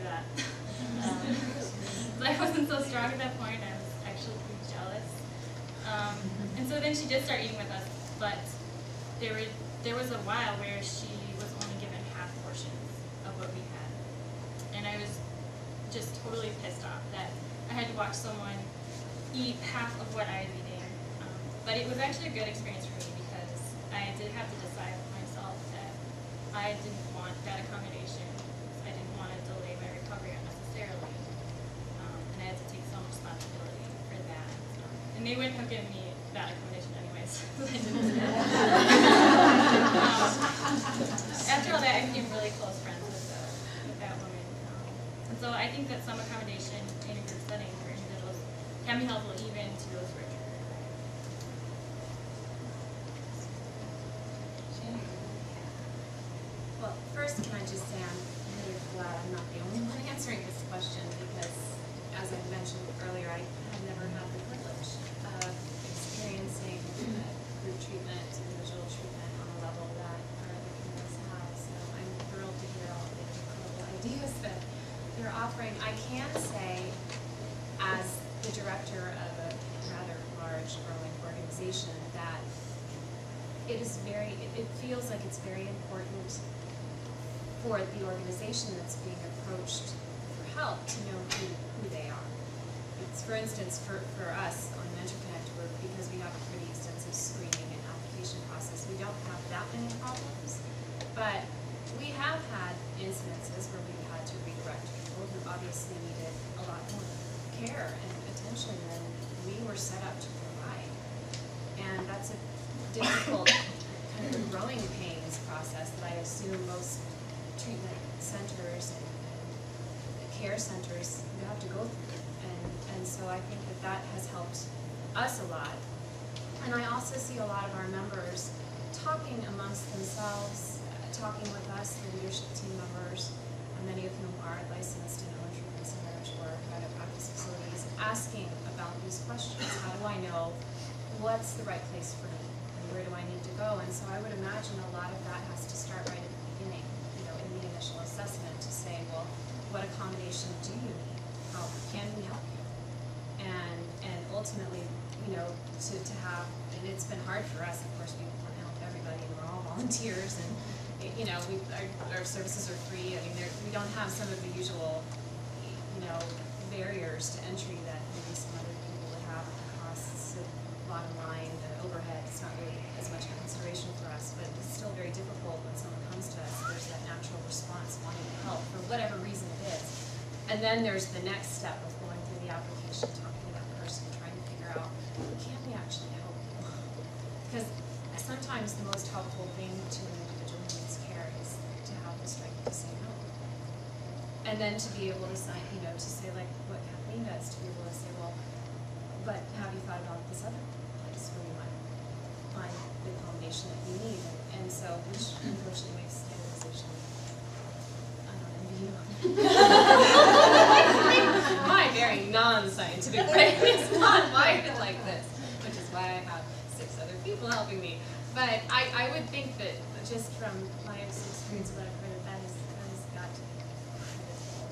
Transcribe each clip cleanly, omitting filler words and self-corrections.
that. But I wasn't so strong at that point. I was actually pretty jealous. And so then she did start eating with us, but there was a while where she was only given half portions of what we had. And I was just totally pissed off that I had to watch someone eat half of what I was eating. But it was actually a good experience for me because I did have to decide for myself that I didn't want that accommodation. I didn't want to delay my recovery unnecessarily. And I had to take some responsibility for that. And they wouldn't have given me that accommodation anyways. So I didn't do that. After all that, I became really close friends with that woman. And so I think that some accommodation in a group setting for individuals can be helpful even to those who are triggered. Well, first, can I just say I'm really glad I'm not the only one answering this question because, as I mentioned earlier, I have never had the privilege of experiencing group treatment, individual treatment on a level that our other communities have. So I'm thrilled to hear all the incredible ideas that they're offering. I can say, as the director of a rather large growing organization, that it feels like it's very important for the organization that's being approached for help to know who they are. It's, for instance, for us on MentorConnect, because we have a pretty extensive screening and application process, we don't have that many problems, but we have had incidences where we've had to redirect people who obviously needed a lot more care and attention than we were set up to provide. And that's a difficult kind of growing pains process that I assume most treatment centers and care centers have to go through. And so I think that has helped us a lot. And I also see a lot of our members talking amongst themselves, talking with us, the leadership team members, many of whom are licensed in own treatment centers or private practice facilities, asking about these questions. How do I know what's the right place for me? And where do I need to go? And so I would imagine a lot of that has to start right at the beginning, in the initial assessment to say, well, what accommodation do you need? How can we help you? And ultimately, to have, and it's been hard for us, of course, we want to help everybody, we're all volunteers, and our services are free. I mean, we don't have some of the usual, barriers to entry that maybe some other people would have. The costs, the bottom line, the overhead, it's not really as much a consideration for us, but it's still very difficult when someone comes to us. There's that natural response, wanting to help for whatever reason it is. And then there's the next step of going through the application, talking to that person, trying to figure out, can we actually help you? Because sometimes the most helpful thing to an individual who needs care is to have the strength to say no. And then to be able to sign, to say like what Kathleen does, to be able to say, well, but have you thought about this other place where you might find the accommodation that you need? And so, which unfortunately makes standardization, I don't envy you. My very non-scientific brain is not wired like this, which is why I have 6 other people helping me. But I would think that just from my experience of what I've heard, that has got to be critical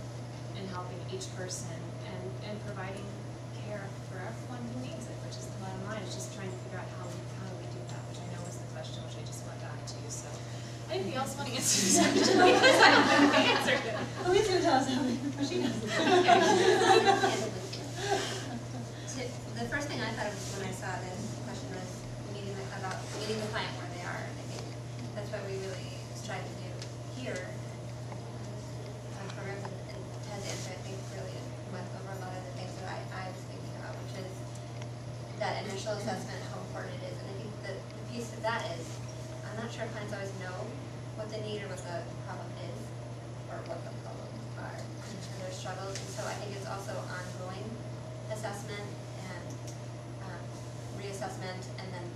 in helping each person and providing care for everyone who needs it, which is the bottom line. It's just trying to figure out how do we do that, which I know was the question, which I just went back to. So anything else want to answer this question? Because I haven't answered it. Louise will tell us how she knows. The first thing I thought of when I saw this question was meeting the client where they are. I think that's what we really strive to do here. Programs and has answered, I think, really went over a lot of the things that I was thinking about, which is that initial assessment, how important it is. And I think the piece of that is, I'm not sure clients always know what they need or what the problem is, or what the problems are, and their struggles. And so I think it's also ongoing assessment and reassessment, and then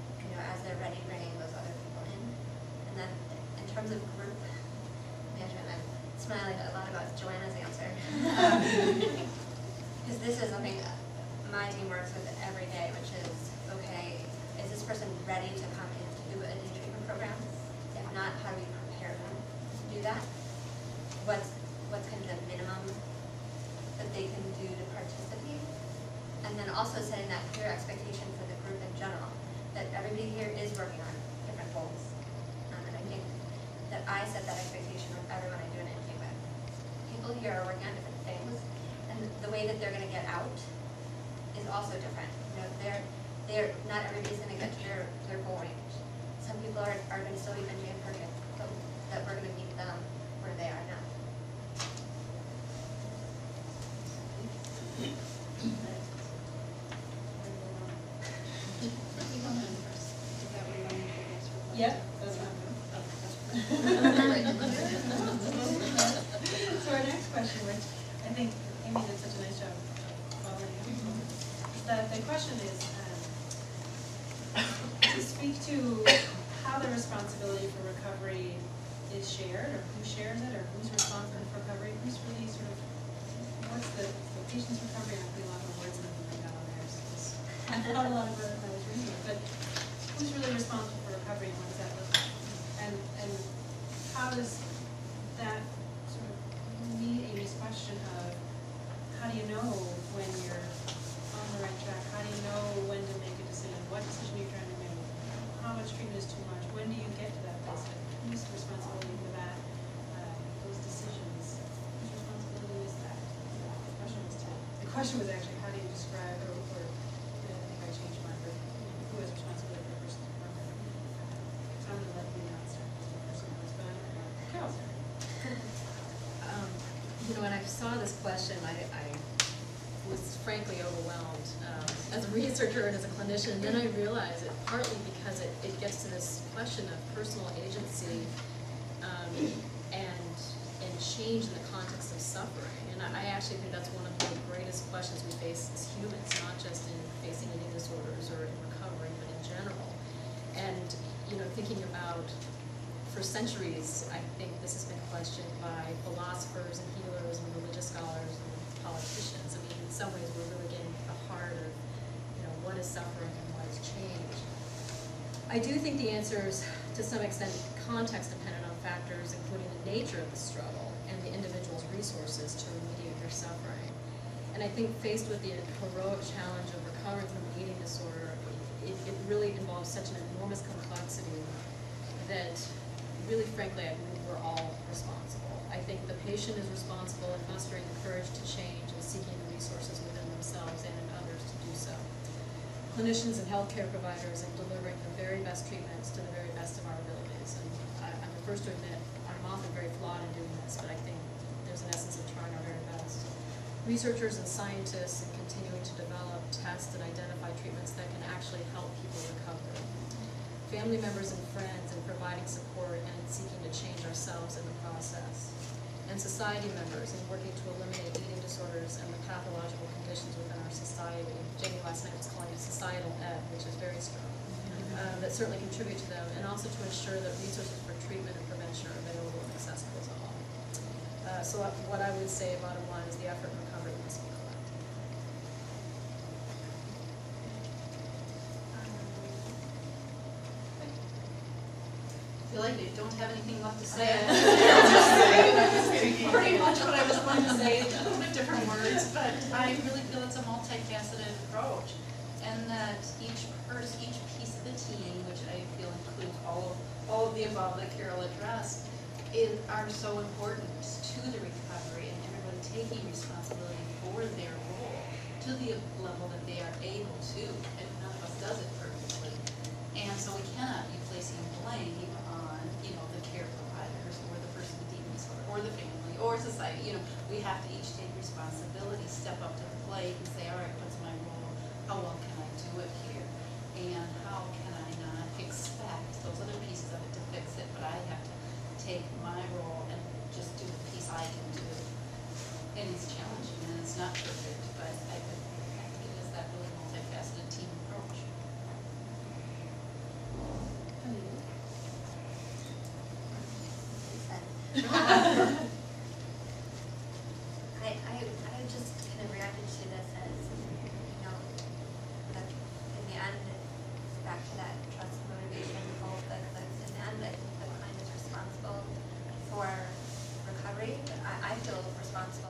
as they're ready, bringing those other people in. And then in terms of group management, I'm smiling a lot about Joanna's answer. Because this is something my team works with every day, which is, okay, is this person ready to come into a new treatment program? If not, how do we prepare them to do that? What's kind of the minimum they can do to participate. And then also setting that clear expectation for the group in general, that everybody here is working on different goals. And I think that I set that expectation with everyone I do an intake with. People here are working on different things, and the way that they're gonna get out is also different. You know, not everybody's gonna get to their goal range. Some people are gonna still be Benji and perfect, but that we're gonna meet them where they are now. Yep, that's fine. So our next question, which I think Amy did such a nice job of already answering, is that the question is to speak to how the responsibility for recovery is shared, or who shares it, or who's responsible for recovery, who's really sort of, what's the patient's recovery, and I put a lot of words in everything down on there, so I thought a lot of it when I was reading it, but who's really responsible for recovery, and what does that look like? And how does that sort of meet Amy's question of, how do you know when you're on the right track? How do you know when to make a decision? What decision are you trying to make? How much treatment is too much? When do you get to that place? Whose responsibility for that? Those decisions. Whose responsibility is that? The question was actually, how do you describe, or I think I changed mine, but who has responsibility for a person's recovery? So I'm going to let you not start with the person who was, but I'm going to Carol. You know, when I saw this question, I was frankly overwhelmed as a researcher and as a clinician. And then I realized it partly because it gets to this question of personal agency and change in the context of suffering. And I actually think that's one of the greatest questions we face as humans, not just in facing eating disorders or in recovery, but in general. And you know, thinking about, for centuries, I think this has been questioned by philosophers and healers and religious scholars and politicians. I mean, in some ways, we're really getting at the heart of, you know, what is suffering and what is change. I do think the answer is, to some extent, context dependent on factors including the nature of the struggle and the individual's resources to remediate their suffering. And I think faced with the heroic challenge of recovering from an eating disorder, it really involves such an enormous complexity that really, frankly, I believe we're all responsible. I think the patient is responsible in mustering the courage to change and seeking the resources within themselves and in others to do so. Clinicians and healthcare providers in delivering the very best treatments to the very best of our abilities. And I'm the first to admit I'm often very flawed in doing this, but I think there's an essence of trying our very best. Researchers and scientists in continuing to develop, test, and identify treatments that can actually help people recover. Family members and friends in providing support and in seeking to change ourselves in the process. And society members in working to eliminate eating disorders and the pathological conditions within our society. Jamie last night was calling it societal ed, which is very strong. That certainly contribute to them, and also to ensure that resources for treatment and prevention are available and accessible to all. So what I would say, bottom line, is the effort in recovery must be collective. I feel like I don't have anything left to say. Pretty much what I was going to say in a little bit different words, but I really feel it's a multifaceted approach, and that each piece of the team, which I feel includes all of the above that Carol addressed, are so important to the recovery, and everybody taking responsibility for their role to the level that they are able to, and none of us does it perfectly. And so we cannot be placing blame on, you know, the care providers or the person with eating disorder or the family or society. You know, we have to each take responsibility, step up to the plate and say, all right, what's my role? How well can I do it here? And how can I not expect those other pieces of it to fix it, but I have to take my role and just do the piece I can do. And it's challenging and it's not perfect, but I think it is that really multifaceted team approach.